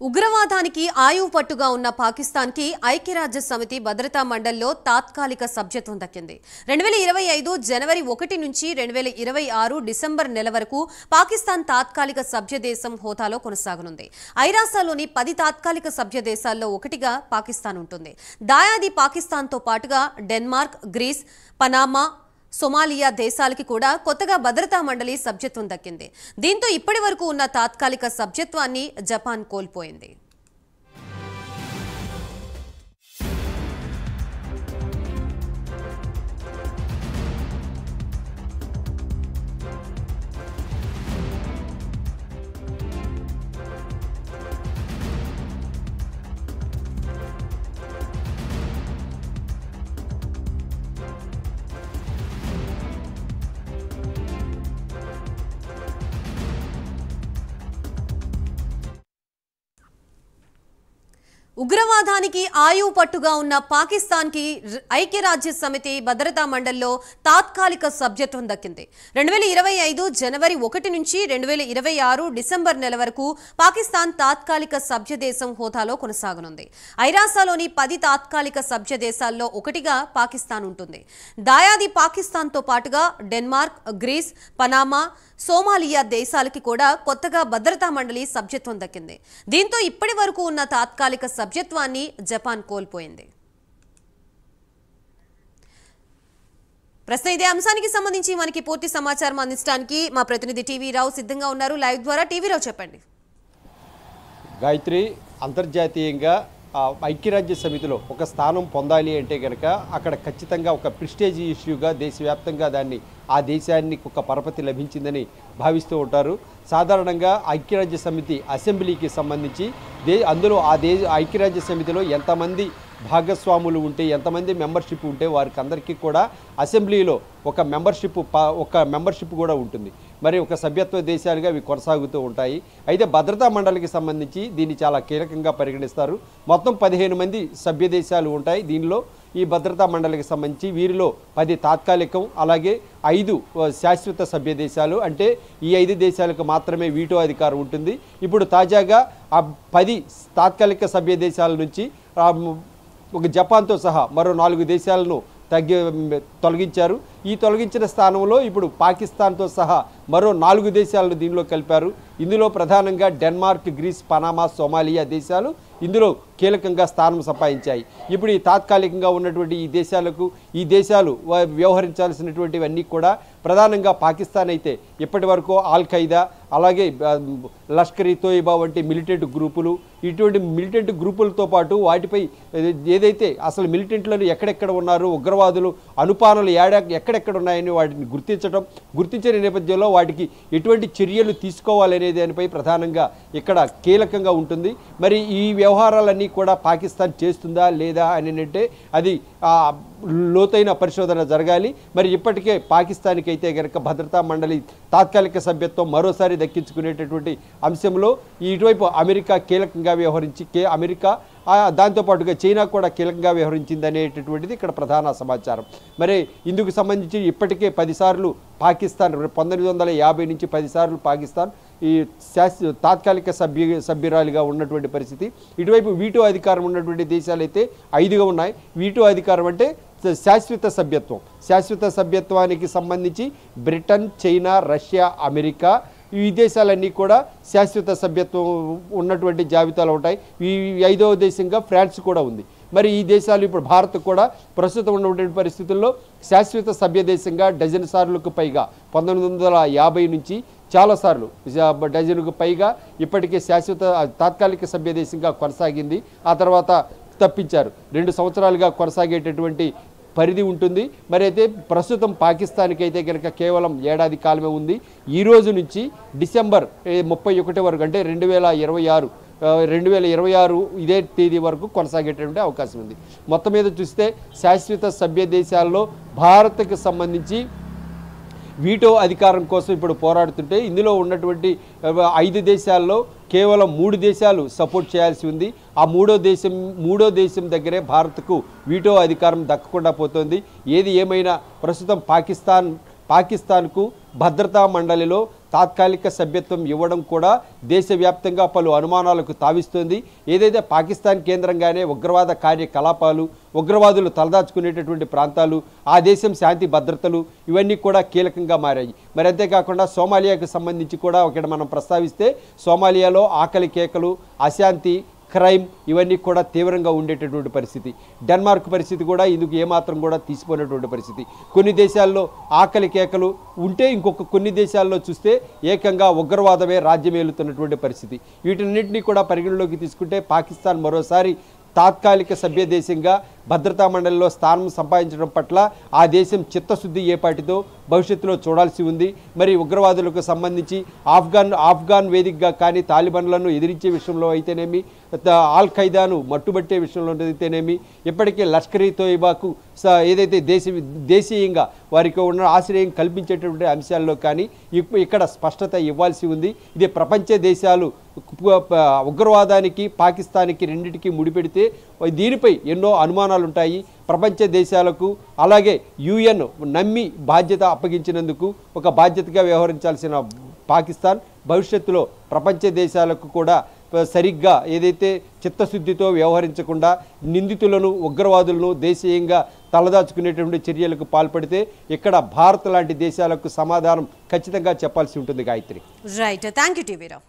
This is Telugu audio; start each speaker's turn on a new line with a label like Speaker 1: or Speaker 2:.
Speaker 1: ఉగ్రవాదానికి ఆయువు పట్టుగా ఉన్న పాకిస్తాన్కి ఐక్యరాజ్య సమితి భద్రతా మండలిలో తాత్కాలిక సభ్యత్వం దక్కింది. 2025 జనవరి 1 నుంచి 2026 డిసెంబర్ నెల వరకు పాకిస్తాన్ తాత్కాలిక సభ్య దేశం హోదాలో కొనసాగనుంది. ఐరాసలోని 10 తాత్కాలిక సభ్య దేశాల్లో ఒకటిగా పాకిస్తాన్ ఉంటుంది. దాయాది పాకిస్తాన్తో పాటుగా డెన్మార్క్, గ్రీస్, పనామా, సోమాలియా దేశాలకి కూడా కొత్తగా భద్రతా మండలి సభ్యత్వం దక్కింది. దీంతో ఇప్పటి వరకు ఉన్న తాత్కాలిక సభ్యత్వాన్ని జపాన్ కోల్పోయింది. ఉగ్రవాదానికి ఆయువు పట్టుగా ఉన్న పాకిస్తాన్కి ఐక్యరాజ్య సమితి భద్రతా మండలిలో తాత్కాలిక సభ్యత్వం దక్కింది. 2025 జనవరి 1 నుంచి 2026 డిసెంబర్ నెల వరకు పాకిస్తాన్ తాత్కాలిక సభ్య దేశం హోదాలో కొనసాగనుంది. ఐరాసలోని 10 తాత్కాలిక సభ్య దేశాల్లో ఒకటిగా పాకిస్తాన్ ఉంటుంది. దాయాది పాకిస్తాన్తో పాటుగా డెన్మార్క్, గ్రీస్, పనామా, సోమాలియా దేశాలకి కూడా కొత్తగా భద్రతా మండలి సభ్యత్వం దక్కింది. దీంతో ఇప్పటి వరకు ఉన్న తాత్కాలిక సభ్యత్వాన్ని జపాన్ కోల్పోయింది. ప్రస్తుతం ఇదే అంశానికి సంబంధించి మనకి పూర్తి సమాచారం అందించడానికి మా ప్రతినిధి టీవీ రావు సిద్ధంగా ఉన్నారు. లైవ్ ద్వారా టీవీ రావు చెప్పండి.
Speaker 2: గాయత్రి, అంతర్జాతీయంగా ఐక్యరాజ్య సమితిలో ఒక స్థానం పొందాలి అంటే కనుక అక్కడ ఖచ్చితంగా ఒక ప్రిస్టేజ్ ఇష్యూగా దేశవ్యాప్తంగా ఆ దేశానికి ఒక పరపతి లభించిందని భావిస్తూ ఉంటారు. సాధారణంగా ఐక్యరాజ్య సమితి అసెంబ్లీకి సంబంధించి అందులో ఐక్యరాజ్య సమితిలో ఎంతమంది భాగస్వాములు ఉంటే, ఎంతమంది మెంబర్షిప్ ఉంటే వారికి అందరికీ కూడా అసెంబ్లీలో ఒక మెంబర్షిప్ కూడా ఉంటుంది. మరి ఒక సభ్యత్వ దేశాలుగా అవి కొనసాగుతూ ఉంటాయి. అయితే భద్రతా మండలికి సంబంధించి దీన్ని చాలా కీలకంగా పరిగణిస్తారు. మొత్తం 15 మంది సభ్య దేశాలు ఉంటాయి. దీనిలో ఈ భద్రతా మండలికి సంబంధించి వీరిలో 10 తాత్కాలికం, అలాగే 5 శాశ్వత సభ్య దేశాలు. అంటే ఈ 5 దేశాలకు మాత్రమే వీటో అధికారం ఉంటుంది. ఇప్పుడు తాజాగా ఆ 10 తాత్కాలిక సభ్య దేశాల నుంచి ఒక జపాన్తో సహా మరో 4 దేశాలను తొలగించారు. ఈ తొలగించిన స్థానంలో ఇప్పుడు పాకిస్తాన్తో సహా మరో 4 దేశాలను దీనిలో కలిపారు. ఇందులో ప్రధానంగా డెన్మార్క్, గ్రీస్, పనామా, సోమాలియా దేశాలు ఇందులో కీలకంగా స్థానం సంపాదించాయి. ఇప్పుడు ఈ తాత్కాలికంగా ఉన్నటువంటి ఈ దేశాలు వ్యవహరించాల్సినటువంటివన్నీ కూడా ప్రధానంగా పాకిస్తాన్ అయితే ఇప్పటి వరకు ఆల్ ఖైదా, అలాగే లష్కర్ ఇ తోయిబా వంటి మిలిటెంట్ గ్రూపులు, ఇటువంటి మిలిటెంట్ గ్రూపులతో పాటు వాటిపై ఏదైతే అసలు మిలిటెంట్లను ఎక్కడెక్కడ ఉన్నారు, ఉగ్రవాదులు అనుపానాలు ఎక్కడెక్కడ ఉన్నాయని వాటిని గుర్తించిన నేపథ్యంలో వాటికి ఎటువంటి చర్యలు తీసుకోవాలనే దానిపై ప్రధానంగా ఇక్కడ కీలకంగా ఉంటుంది. మరి ఈ వ్యవహారాలన్నీ కూడా పాకిస్తాన్ చేస్తుందా లేదా అని అంటే అది లోతైన పరిశోధన జరగాలి. మరి ఇప్పటికే పాకిస్తాన్కి అయితే కనుక భద్రతా మండలి తాత్కాలిక సభ్యత్వం మరోసారి దక్కించుకునేటటువంటి అంశంలో ఇటువైపు అమెరికా కీలకంగా వ్యవహరించి అమెరికా దాంతోపాటుగా చైనా కూడా కీలకంగా వ్యవహరించింది అనేటటువంటిది ఇక్కడ ప్రధాన సమాచారం. మరి ఇందుకు సంబంధించి ఇప్పటికే 10 సార్లు పాకిస్తాన్ 1950 నుంచి 10 సార్లు పాకిస్తాన్ ఈ తాత్కాలిక సభ్యురాలిగా ఉన్నటువంటి పరిస్థితి. ఇటువైపు వీటో అధికారం ఉన్నటువంటి దేశాలు అయితే 5గా ఉన్నాయి. వీటో అధికారం అంటే శాశ్వత సభ్యత్వానికి సంబంధించి బ్రిటన్, చైనా, రష్యా, అమెరికా ఈ దేశాలన్నీ కూడా శాశ్వత సభ్యత్వం ఉన్నటువంటి జాబితాలో ఉంటాయి. ఈ 5వ దేశంగా ఫ్రాన్స్ కూడా ఉంది. మరి ఈ దేశాలు ఇప్పుడు భారత్ కూడా ప్రస్తుతం ఉన్నటువంటి పరిస్థితుల్లో శాశ్వత సభ్య దేశంగా డజన్ సార్లకు పైగా 1950 నుంచి చాలాసార్లు డజన్కు పైగా ఇప్పటికే తాత్కాలిక సభ్య దేశంగా కొనసాగింది. ఆ తర్వాత తప్పించారు. 2 సంవత్సరాలుగా కొనసాగేటటువంటి పరిధి ఉంటుంది. మరి అయితే ప్రస్తుతం పాకిస్తాన్కి అయితే కనుక కేవలం ఏడాది కాలమే ఉంది. ఈ రోజు నుంచి డిసెంబర్ 31 వరకు అంటే 2026 ఇదే తేదీ వరకు కొనసాగేటటువంటి అవకాశం ఉంది. మొత్తం మీద చూస్తే శాశ్వత సభ్య దేశాల్లో భారత్కు సంబంధించి వీటో అధికారం కోసం ఇప్పుడు పోరాడుతుంటే ఇందులో ఉన్నటువంటి 5 దేశాల్లో కేవలం 3 దేశాలు సపోర్ట్ చేయాల్సి ఉంది. ఆ మూడో దేశం దగ్గరే భారత్కు వీటో అధికారం దక్కకుండా పోతుంది. ఏది ఏమైనా ప్రస్తుతం పాకిస్తాన్కు భద్రతా మండలిలో తాత్కాలిక సభ్యత్వం ఇవ్వడం కూడా దేశవ్యాప్తంగా పలు అనుమానాలకు తావిస్తోంది. ఏదైతే పాకిస్తాన్ కేంద్రంగానే ఉగ్రవాద కార్యకలాపాలు, ఉగ్రవాదులు తలదాచుకునేటటువంటి ప్రాంతాలు, ఆ దేశం శాంతి భద్రతలు ఇవన్నీ కూడా కీలకంగా మారాయి. మరి అంతేకాకుండా సోమాలియాకు సంబంధించి కూడా ఇక్కడ మనం ప్రస్తావిస్తే సోమాలియాలో ఆకలి కేకలు, అశాంతి, క్రైమ్ ఇవన్నీ కూడా తీవ్రంగా ఉండేటటువంటి పరిస్థితి. డెన్మార్క్ పరిస్థితి కూడా ఇందుకు ఏమాత్రం కూడా తీసిపోయినటువంటి పరిస్థితి. కొన్ని దేశాల్లో ఆకలి కేకలు ఉంటే ఇంకొక కొన్ని దేశాల్లో చూస్తే ఏకంగా ఉగ్రవాదమే రాజ్యమేలుతున్నటువంటి పరిస్థితి. వీటన్నింటినీ కూడా పరిగణలోకి తీసుకుంటే పాకిస్తాన్ మరోసారి తాత్కాలిక సభ్య దేశంగా భద్రతా మండలిలో స్థానం సంపాదించడం పట్ల ఆ దేశం చిత్తశుద్ధి ఏపాటితో భవిష్యత్తులో చూడాల్సి ఉంది. మరి ఉగ్రవాదులకు సంబంధించి ఆఫ్ఘాన్ వేదికగా కానీ తాలిబాన్లను ఎదిరించే విషయంలో అయితేనేమి, ఆల్ ఖైదాను మట్టుబట్టే విషయంలో అయితేనేమి, ఇప్పటికే లష్కర్ ఈ తోయిబాకు ఏదైతే దేశీయంగా వారికి ఉన్న ఆశ్రయం కల్పించేటటువంటి అంశాల్లో కానీ ఇక్కడ స్పష్టత ఇవ్వాల్సి ఉంది. ఇది ప్రపంచ దేశాలు ఉగ్రవాదానికి పాకిస్తాన్కి రెండింటికి ముడిపెడితే దీనిపై ఎన్నో అనుమానాలు ఉంటాయి. ప్రపంచ దేశాలకు అలాగే యుఎన్ నమ్మి బాధ్యత అప్పగించినందుకు ఒక బాధ్యతగా వ్యవహరించాల్సిన పాకిస్తాన్ భవిష్యత్తులో ప్రపంచ దేశాలకు కూడా సరిగ్గా ఏదైతే చిత్తశుద్ధితో వ్యవహరించకుండా నిందితులను, ఉగ్రవాదులను దేశీయంగా తలదాచుకునేటువంటి చర్యలకు పాల్పడితే ఇక్కడ భారత్ లాంటి దేశాలకు సమాధానం ఖచ్చితంగా చెప్పాల్సి ఉంటుంది. Gayatri.
Speaker 1: Right, thank you TV Rao.